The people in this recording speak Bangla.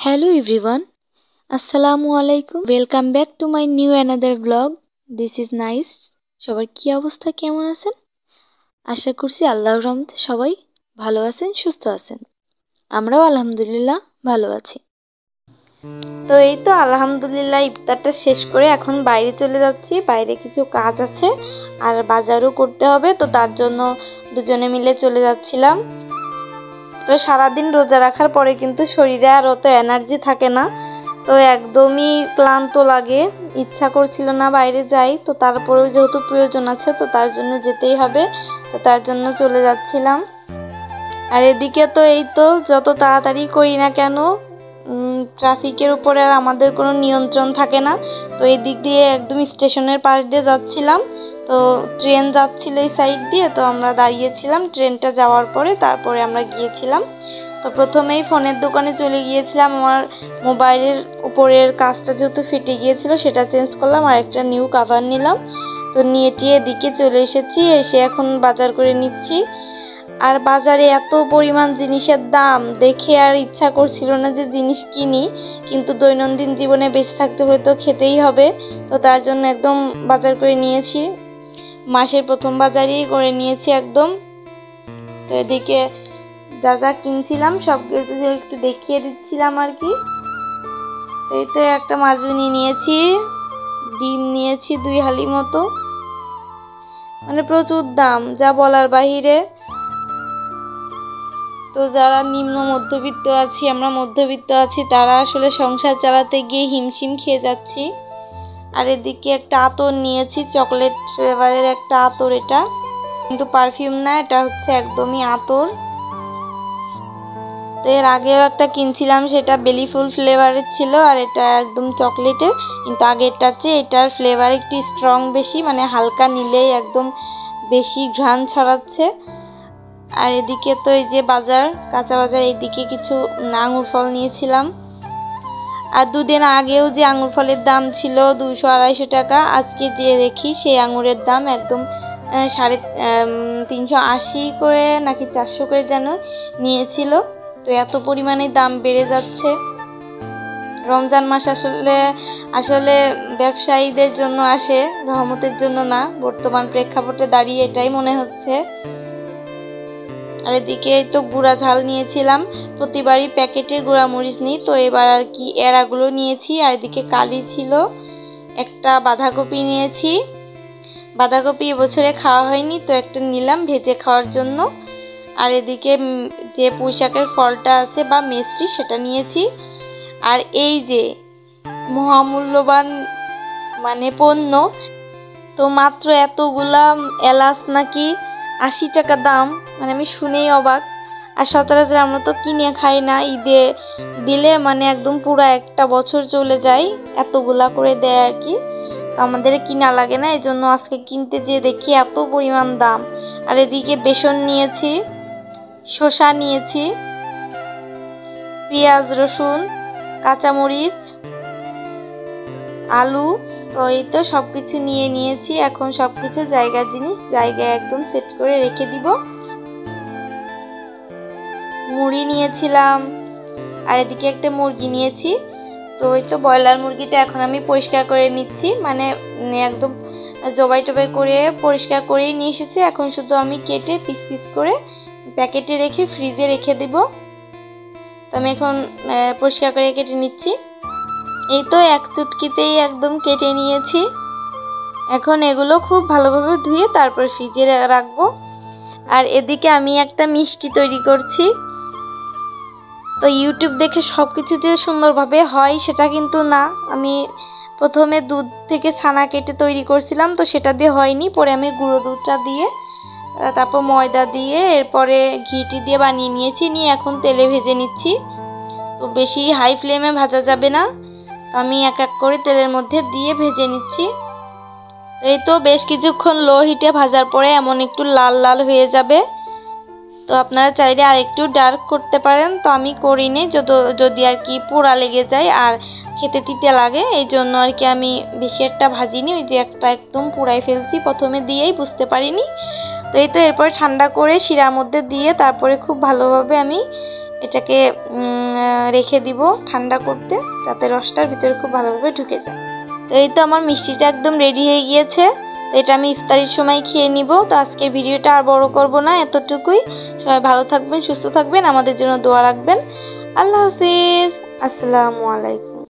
Hello everyone, Assalamu alaikum. Welcome back to my new another vlog. This is nice. সবার কি অবস্থা কেমন আছেন? আশা করছি আল্লাহর রহমতে সবাই ভালো আছেন, সুস্থ আছেন। আমরাও আলহামদুলিল্লাহ ভালো আছি। তো এই তো আলহামদুলিল্লাহ ইফতারটা শেষ করে এখন বাইরে চলে যাচ্ছি। বাইরে কিছু কাজ আছে আর বাজারও করতে হবে, তো তার জন্য দুজনে মিলে চলে যাচ্ছিলাম। তো সারাদিন রোজা রাখার পরে কিন্তু শরীরে আর অত এনার্জি থাকে না, তো একদমই ক্লান্ত লাগে, ইচ্ছা করছিল না বাইরে যাই। তো তারপরেও যেহেতু প্রয়োজন আছে তো তার জন্য যেতেই হবে, তো তার জন্য চলে যাচ্ছিলাম। আর এদিকে তো এই তো যত তাড়াতাড়ি করি না কেন ট্রাফিকের উপরে আর আমাদের কোনো নিয়ন্ত্রণ থাকে না। তো এই দিক দিয়ে একদম স্টেশনের পাশ দিয়ে যাচ্ছিলাম, তো ট্রেন যাচ্ছিল এই সাইড দিয়ে, তো আমরা দাঁড়িয়েছিলাম ট্রেনটা যাওয়ার পরে, তারপরে আমরা গিয়েছিলাম। তো প্রথমেই ফোনের দোকানে চলে গিয়েছিলাম, আমার মোবাইলের উপরের কাজটা যেহেতু ফেটে গিয়েছিল সেটা চেঞ্জ করলাম আর একটা নিউ কভার নিলাম। তো নিয়ে টিয়ে এদিকে চলে এসেছি, এসে এখন বাজার করে নিচ্ছি। আর বাজারে এত পরিমাণ জিনিসের দাম দেখে আর ইচ্ছা করছিল না যে জিনিস কিনি, কিন্তু দৈনন্দিন জীবনে বেঁচে থাকতে হলে তো খেতেই হবে, তো তার জন্য একদম বাজার করে নিয়েছি। মাসের প্রথম বাজারই করে নিয়েছি একদম। তো এদিকে যা যা কিনছিলাম সব কিছু একটু দেখিয়ে দিচ্ছিলাম আর কি। এই তো একটা মাজুনি নিয়েছি, ডিম নিয়েছি 2 হালি মতো, মানে প্রচুর দাম যা বলার বাহিরে। তো যারা নিম্ন মধ্যবিত্ত আছি, আমরা মধ্যবিত্ত আছি, তারা আসলে সংসার চালাতে গিয়ে হিমশিম খেয়ে যাচ্ছি। আর এদিকে একটা আতর নিয়েছি, চকলেট ফ্লেভারের একটা আতর, এটা কিন্তু পারফিউম না, এটা হচ্ছে একদমই আতর। তো এর আগেও একটা কিনছিলাম, সেটা বেলি ফুল ফ্লেভারের ছিল আর এটা একদম চকলেটের, কিন্তু আগেরটার চেয়ে এটার ফ্লেভার একটু স্ট্রং বেশি, মানে হালকা নিলেই একদম বেশি ঘ্রাণ ছড়াচ্ছে। আর এদিকে তো এই যে বাজার, কাঁচা বাজার, এইদিকে কিছু আঙুর ফল নিয়েছিলাম। আর দুদিন আগেও যে আঙুর ফলের দাম ছিল 200-250 টাকা, আজকে যে দেখি সেই আঙুরের দাম একদম 380 করে নাকি 400 করে যেন নিয়েছিল। তো এত পরিমাণে দাম বেড়ে যাচ্ছে। রমজান মাস আসলে ব্যবসায়ীদের জন্য আসে, রহমতের জন্য না, বর্তমান প্রেক্ষাপটে দাঁড়িয়ে এটাই মনে হচ্ছে। আর এদিকে তো গুঁড়া ঝাল নিয়েছিলাম, প্রতিবারই প্যাকেটের গুঁড়া মরিচ নিই, তো এবার আর কি এরাগুলো নিয়েছি। আর এদিকে কালি ছিল, একটা বাঁধাকপি নিয়েছি, বাঁধাকপি এবছরে খাওয়া হয়নি তো একটা নিলাম ভেজে খাওয়ার জন্য। আর এদিকে যে পুঁইশাকের ফলটা আছে বা মেসরি সেটা নিয়েছি। আর এই যে মহামূল্যবান মানে পণ্য, তো মাত্র এতগুলা এলাচ নাকি 80 টাকা দাম, মানে আমি শুনেই অবাক। আর সচরাচর আমরা তো কিনে খাই না, ঈদে দিলে মানে একদম পুরো একটা বছর চলে যায়, এতগুলা করে দেয় আর কি, তো আমাদের কিনা লাগে না, এই জন্য আজকে কিনতে যেয়ে দেখি এত পরিমাণ দাম। আর এদিকে বেসন নিয়েছি, শসা নিয়েছি, পেঁয়াজ, রসুন, কাঁচামরিচ, আলু, তো এই তো সবকিছু নিয়ে নিয়েছি। এখন সবকিছু জায়গার জিনিস জায়গায় একদম সেট করে রেখে দিব। মুড়ি নিয়েছিলাম, আর এদিকে একটা মুরগি নিয়েছি। তো এই তো ব্রয়লার মুরগিটা এখন আমি পরিষ্কার করে নিচ্ছি, মানে একদম জবাই টবাই করে পরিষ্কার করেই নিয়ে এসেছি। এখন শুধু আমি কেটে পিস পিস করে প্যাকেটে রেখে ফ্রিজে রেখে দিব। তো আমি এখন পরিষ্কার করে কেটে নিচ্ছি। এই তো এক চুটকিতেই একদম কেটে নিয়েছি। এখন এগুলো খুব ভালোভাবে ধুয়ে তারপর ফ্রিজে রাখবো। আর এদিকে আমি একটা মিষ্টি তৈরি করছি। তো ইউটিউব দেখে সব কিছু যে সুন্দরভাবে হয় সেটা কিন্তু না, আমি প্রথমে দুধ থেকে ছানা কেটে তৈরি করছিলাম, তো সেটা দিয়ে হয়নি, পরে আমি গুঁড়ো দুধটা দিয়ে তারপর ময়দা দিয়ে এরপরে ঘিটি দিয়ে বানিয়ে নিয়েছি, নিয়ে এখন তেলে ভেজে নিচ্ছি। তো বেশি হাই ফ্লেমে ভাজা যাবে না, আমি এক এক করে তেলের মধ্যে দিয়ে ভেজে নিচ্ছি। এই তো বেশ কিছুক্ষণ লো হিটে ভাজার পরে এমন একটু লাল লাল হয়ে যাবে। তো আপনারা চাইলে আর একটু ডার্ক করতে পারেন, তো আমি করিনি, যদি আর কি পোড়া লেগে যায় আর খেতে তিতে লাগে, এই জন্য আর কি আমি বেশি একটা ভাজিনি, ওই যে একটা একদম পুড়াই ফেলছি প্রথমে দিয়েই, বুঝতে পারিনি। তো এই তো এরপর ঠান্ডা করে শিরার মধ্যে দিয়ে তারপরে খুব ভালোভাবে আমি এটাকে রেখে দিব ঠান্ডা করতে, যাতে রসটার ভিতরে খুব ভালোভাবে ঢুকে যায়। তো এই তো আমার মিষ্টিটা একদম রেডি হয়ে গিয়েছে। এটা আমি ইফতারির সময় খেয়ে নিব। তো আজকের ভিডিওটা আর বড় করব না, এতটুকুই। সবাই ভালো থাকবেন, সুস্থ থাকবেন, আমাদের জন্য দোয়া রাখবেন। আল্লাহ হাফিজ, আসসালামু আলাইকুম।